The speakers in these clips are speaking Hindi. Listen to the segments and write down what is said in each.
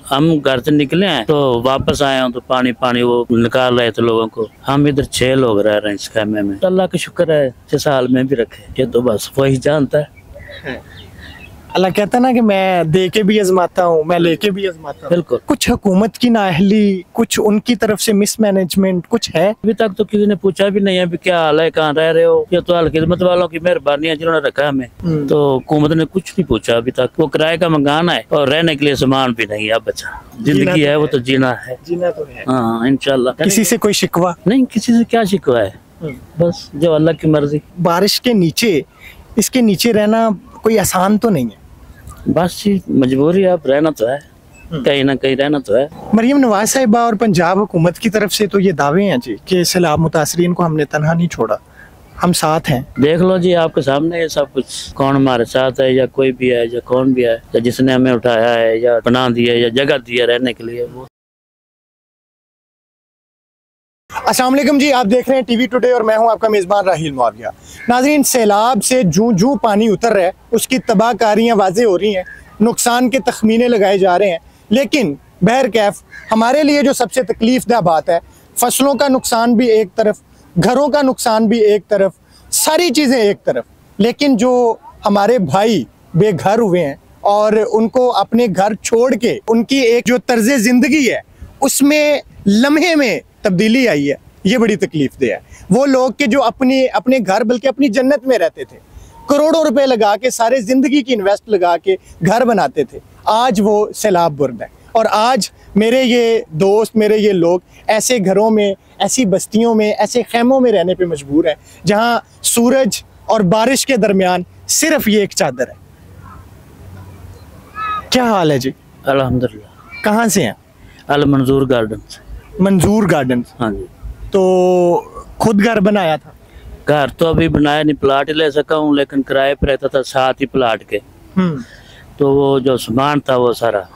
हम घर से निकले हैं तो वापस आए हैं तो पानी पानी वो निकाल रहे थे लोगों को। हम इधर 6 लोग रह रहे हैं इस खेमे में। अल्लाह का शुक्र है 6 साल में भी रखे, ये तो बस वही जानता है। अल्लाह कहता है ना कि मैं दे के भी आजमाता हूँ, मैं लेके भी आजमाता हूँ। बिल्कुल। कुछ हुकूमत की नाअहली, कुछ उनकी तरफ से मिसमैनेजमेंट कुछ है? अभी तक तो किसी ने पूछा भी नहीं है भी क्या हाल है, कहाँ रह रहे हो। ये तो खिदमत वालों की मेहरबानी है जिन्होंने रखा हमें। तो हुकूमत ने कुछ नहीं पूछा अभी तक। वो किराए का मकान है और रहने के लिए सामान भी नहीं है। बच्चा जिंदगी है वो तो जीना है, जीना तो है। हाँ इंशाल्लाह। किसी से कोई शिकवा नहीं, किसी से क्या शिकवा है, बस जो अल्लाह की मर्जी। बारिश के नीचे, इसके नीचे रहना कोई आसान तो नहीं है। बस जी मजबूरी, आप रहना तो है, कहीं ना कहीं रहना तो है। मरियम नवाज साहिबा और पंजाब हुकूमत की तरफ से तो ये दावे हैं जी कि सैलाब मुतासरीन को हमने तनहा नहीं छोड़ा, हम साथ हैं। देख लो जी आपके सामने ये सब कुछ, कौन हमारे साथ है या कोई भी है या कौन भी है, या जिसने हमें उठाया है या बना दिया या जगह दिया रहने के लिए वो। अस्सलाम वालेकुम जी, आप देख रहे हैं टीवी टुडे और मैं हूं आपका मेज़बान राहिल मुआविया। नाज़रीन, सैलाब से जूं पानी उतर रहा है उसकी तबाहकारियां वाज़े हो रही हैं, नुकसान के तखमीने लगाए जा रहे हैं। लेकिन बहरकैफ हमारे लिए जो सबसे तकलीफ़देह बात है, फसलों का नुकसान भी एक तरफ, घरों का नुकसान भी एक तरफ, सारी चीज़ें एक तरफ, लेकिन जो हमारे भाई बेघर हुए हैं और उनको अपने घर छोड़ के उनकी एक जो तर्ज़ ज़िंदगी है उसमें लम्हे में तब्दीली आई है, ये बड़ी तकलीफदेह है। वो लोग के जो अपने घर बल्कि अपनी जन्नत में रहते थे, करोड़ों रुपए लगा के, सारे ज़िंदगी की इन्वेस्ट लगा के घर बनाते थे, आज वो सैलाब बुर्द है। और आज मेरे ये दोस्त, मेरे ये लोग ऐसे घरों में, ऐसी बस्तियों में, ऐसे खेमों में रहने पे मजबूर है जहाँ सूरज और बारिश के दरमियान सिर्फ ये एक चादर है। क्या हाल है जी? अल्हम्दुलिल्लाह। कहाँ से हैं? अल मंजूर गार्डन से। मंजूर गार्डन। हाँ जी। तो खुद घर बनाया था? घर तो अभी बनाया नहीं, प्लाट ही ले सका हूँ, लेकिन किराए पर रहता था साथ ही प्लाट के। तो वो जो सामान था वो सारा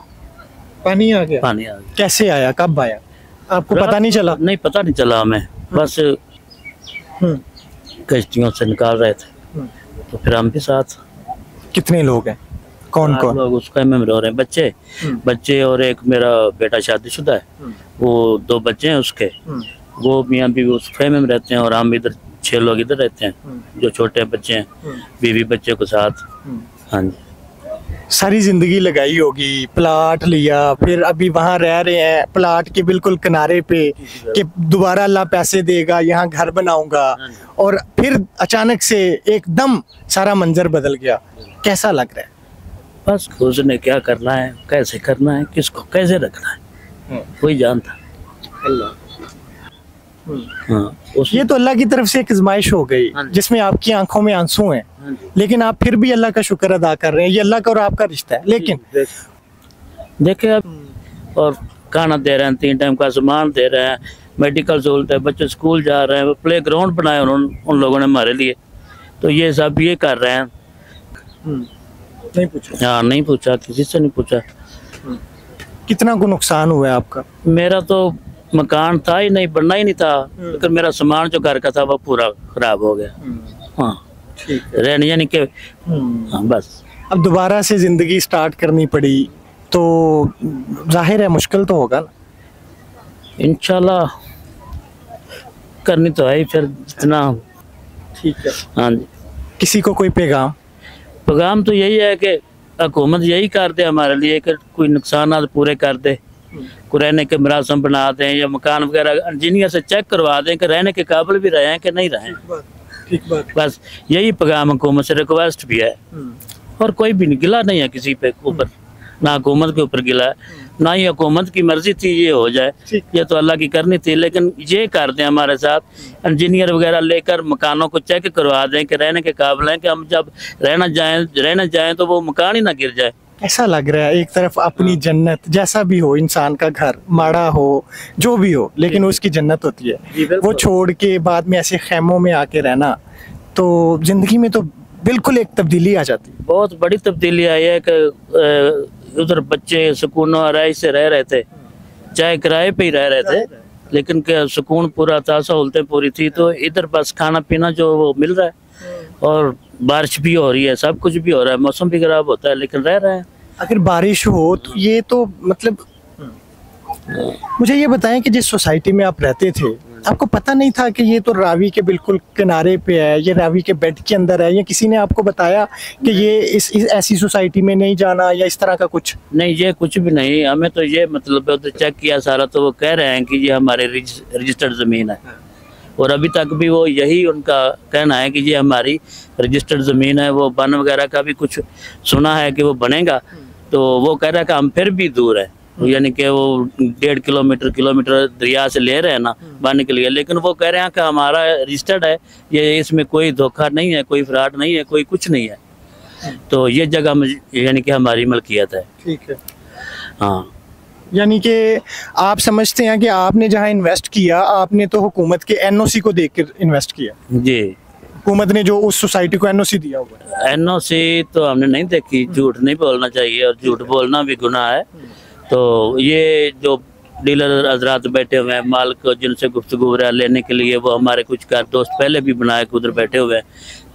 पानी आ गया। पानी आ गया। कैसे आया, कब आया, आपको पता नहीं चला? नहीं, पता नहीं चला हमें, बस कश्तियों से निकाल रहे थे तो फिर हम भी साथ। कितने लोग हैं, कौन कौन लोग उस खेमे में रह रहे हैं? बच्चे और एक मेरा बेटा शादीशुदा है, वो 2 बच्चे हैं उसके, वो मियाँ बीवी उस खेमे में रहते हैं और हम इधर 6 लोग इधर रहते हैं जो छोटे बच्चे हैं, बीवी बच्चे को साथ। हाँ जी। सारी जिंदगी लगाई होगी, प्लाट लिया, फिर अभी वहाँ रह रहे हैं प्लाट के बिल्कुल किनारे पे कि दोबारा अल्लाह पैसे देगा, यहाँ घर बनाऊंगा, और फिर अचानक से एकदम सारा मंजर बदल गया। कैसा लग रहा है? बस उसने क्या करना है, कैसे करना है, किसको कैसे रखना है कोई जानता। हाँ, ये तो अल्लाह की तरफ से एक आजमाइश हो गई जिसमें आपकी आंखों में आंसू हैं, लेकिन आप फिर भी अल्लाह का शुक्र अदा कर रहे हैं। ये अल्लाह का और आपका रिश्ता है। लेकिन देखे अब, और खाना दे रहे हैं, 3 टाइम का सामान दे रहे हैं, मेडिकल सहूलत है, बच्चे स्कूल जा रहे हैं, प्ले ग्राउंड बनाए उन लोगों ने हमारे लिए, तो ये सब ये कर रहे हैं। नहीं पूछा? हाँ, नहीं पूछा, किसी से नहीं पूछा। कितना को नुकसान हुआ है आपका? मेरा तो मकान था ही नहीं, बनना ही नहीं था, लेकिन मेरा सामान जो घर का था वो पूरा खराब हो गया। हाँ, रहने यानी कि हाँ, बस अब दोबारा से जिंदगी स्टार्ट करनी पड़ी तो जाहिर है मुश्किल तो होगा ना? इंशाल्लाह करनी तो है फिर जितना। ठीक है। हाँ जी। किसी को कोई पैगाम तो यही है कि हुकूमत यही कर दे हमारे लिए कि कोई नुकसान पूरे कर दे, को रहने के मरासम बना दें या मकान वगैरह इंजीनियर से चेक करवा दें कि रहने के काबिल भी रहे हैं कि नहीं रहे। ठीक बात। बस यही पैगाम हुकूमत से रिक्वेस्ट भी है, और कोई भी नहीं, गिला नहीं है किसी पे ऊपर, ना हुकूमत के ऊपर गिला है, ना ही हुकूमत की मर्जी थी ये हो जाए, ये तो अल्लाह की करनी थी। लेकिन ये कर दें हमारे साथ, इंजीनियर वगैरह लेकर मकानों को चेक करवा दें कि रहने के काबिल हैं, कि हम जब रहना जाएं तो वो मकान ही ना गिर जाए। ऐसा लग रहा है एक तरफ अपनी जन्नत, जैसा भी हो इंसान का घर, माड़ा हो जो भी हो, लेकिन उसकी जन्नत होती है, वो छोड़ के बाद में ऐसे खेमों में आके रहना, तो जिंदगी में तो बिल्कुल एक तब्दीली आ जाती है। बहुत बड़ी तब्दीली आई है कि उधर बच्चे सुकून और आराइश से रह रहे थे, चाहे किराए पे ही रह रहे थे, लेकिन क्या सुकून पूरा था, सहूलतें पूरी थी। तो इधर बस खाना पीना जो वो मिल रहा है और बारिश भी हो रही है, सब कुछ भी हो रहा है, मौसम भी खराब होता है, लेकिन रह रहे हैं। अगर बारिश हो तो ये तो मतलब मुझे ये बताएं कि जिस सोसाइटी में आप रहते थे, आपको पता नहीं था कि ये तो रावी के बिल्कुल किनारे पे है, ये रावी के बेड के अंदर है, या किसी ने आपको बताया कि ये इस ऐसी सोसाइटी में नहीं जाना या इस तरह का कुछ? नहीं, ये कुछ भी नहीं, हमें तो ये मतलब तो चेक किया सारा, तो वो कह रहे हैं कि ये हमारे रजिस्टर्ड ज़मीन है, और अभी तक भी वो यही उनका कहना है कि ये हमारी रजिस्टर्ड ज़मीन है। वो बन वगैरह का भी कुछ सुना है कि वो बनेगा, तो वो कह रहा है कि हम फिर भी दूर है, यानी कि वो 1.5 किलोमीटर दरिया से ले रहे हैं ना बनने के लिए, लेकिन वो कह रहे हैं कि हमारा रजिस्टर्ड है, ये इसमें कोई धोखा नहीं है, कोई फ्रॉड नहीं है, कोई कुछ नहीं है, तो ये जगह यानी कि हमारी मलकियत है। ठीक है। हाँ, यानी कि आप समझते हैं कि आपने जहां इन्वेस्ट किया, आपने तो हुकूमत के एनओसी को देख कर इन्वेस्ट किया? जी, हुकूमत ने जो उस सोसाइटी को एनओसी दिया हुआ है। एनओसी तो हमने नहीं देखी, झूठ नहीं बोलना चाहिए और झूठ बोलना भी गुनाह है। तो ये जो डीलर हजरात बैठे हुए हैं, मालिक जिनसे गुफ्तगू वगैरह लेने के लिए, वो हमारे कुछ कार दोस्त पहले भी बनाए उधर बैठे हुए हैं,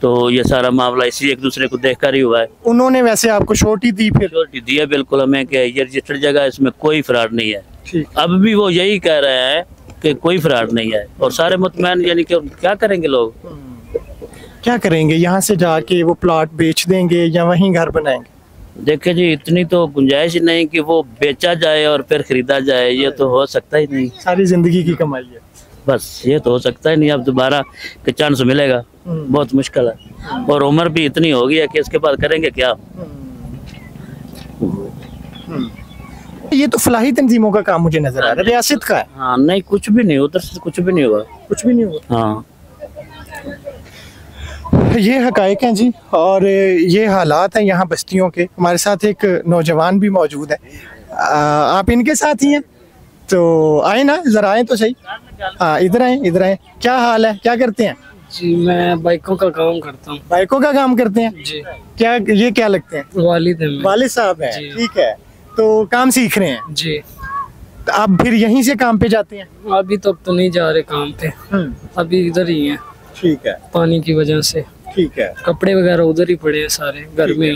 तो ये सारा मामला इसी एक दूसरे को देखकर ही हुआ है। उन्होंने वैसे आपको छोटी दी? फिर छोटी दी है बिल्कुल हमें कि ये रजिस्टर्ड जगह, इसमें कोई फ्रॉड नहीं है। ठीक। अब भी वो यही कह रहे हैं कि कोई फ्रॉड नहीं है, और सारे मुतमैन, यानी कि क्या करेंगे लोग? क्या करेंगे? यहाँ से जाके वो प्लॉट बेच देंगे या वहीं घर बनाएंगे? देखिए जी, इतनी तो गुंजाइश ही नहीं कि वो बेचा जाए और फिर खरीदा जाए, ये तो हो सकता ही नहीं। सारी जिंदगी की कमाई है, बस ये तो हो सकता ही नहीं। अब दोबारा के चांस मिलेगा बहुत मुश्किल है, और उम्र भी इतनी हो गई है कि इसके बाद करेंगे क्या। ये तो फलाही तंजीमों का काम मुझे नजर आ रहा है, रियासत का है। हाँ, नहीं, कुछ भी नहीं, उधर से कुछ भी नहीं हुआ, कुछ भी नहीं हुआ। हाँ, ये हकायक हैं जी, और ये हालात हैं यहाँ बस्तियों के। हमारे साथ एक नौजवान भी मौजूद है, आप इनके साथ ही हैं, तो आए ना, जरा आए तो सही। हाँ, इधर आए, इधर आए। क्या हाल है, क्या करते हैं? जी, मैं बाइकों का काम करता हूँ। बाइकों का काम करते हैं जी। क्या ये क्या लगते हैं? वालिद है। वालिद साहब हैं। ठीक है, तो काम सीख रहे हैं जी। तो आप फिर यहीं से काम पे जाते हैं? अभी तक तो नहीं जा रहे काम पे, अभी इधर ही हैं। ठीक है, पानी की वजह से। ठीक है। कपड़े वगैरह उधर ही पड़े हैं सारे घर में,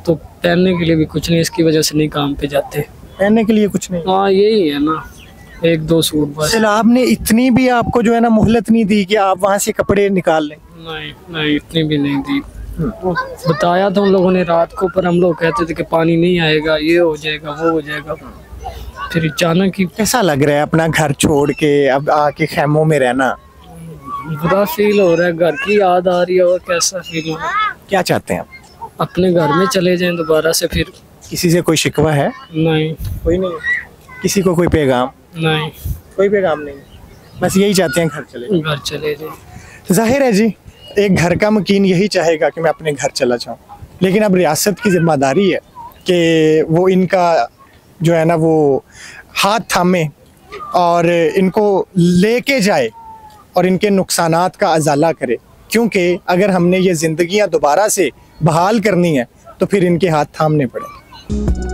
तो पहनने के लिए भी कुछ नहीं, इसकी वजह से नहीं काम पे जाते। पहनने के लिए कुछ नहीं? हाँ, यही है ना, 1-2 सूट बस। सैलाब ने इतनी भी आपको जो है ना मोहलत नहीं दी कि आप वहाँ से कपड़े निकाल लें? नहीं नहीं, इतनी भी नहीं दी। बताया था उन लोगों ने रात को, पर हम लोग कहते थे कि पानी नहीं आएगा, ये हो जाएगा, वो हो जाएगा, फिर अचानक ही। कैसा लग रहा है अपना घर छोड़ के अब आके खैमों में रहना? बुरा फील हो रहा है, घर की याद आ रही है, और कैसा फील हो रहा है। क्या चाहते हैं आप? अपने घर में चले जाएं दोबारा से फिर। किसी से कोई शिकवा है? नहीं, कोई नहीं। किसी को कोई पैगाम? नहीं, कोई पैगाम नहीं, बस यही चाहते हैं घर चले जाएं। जाहिर है जी, एक घर का मुकीन यही चाहेगा कि मैं अपने घर चला जाऊं, लेकिन अब रियासत की जिम्मेदारी है कि वो इनका जो है ना वो हाथ थामे और इनको लेके जाए और इनके नुकसानात का अजाला करे, क्योंकि अगर हमने ये ज़िंदगियां दोबारा से बहाल करनी है तो फिर इनके हाथ थामने पड़ेंगे।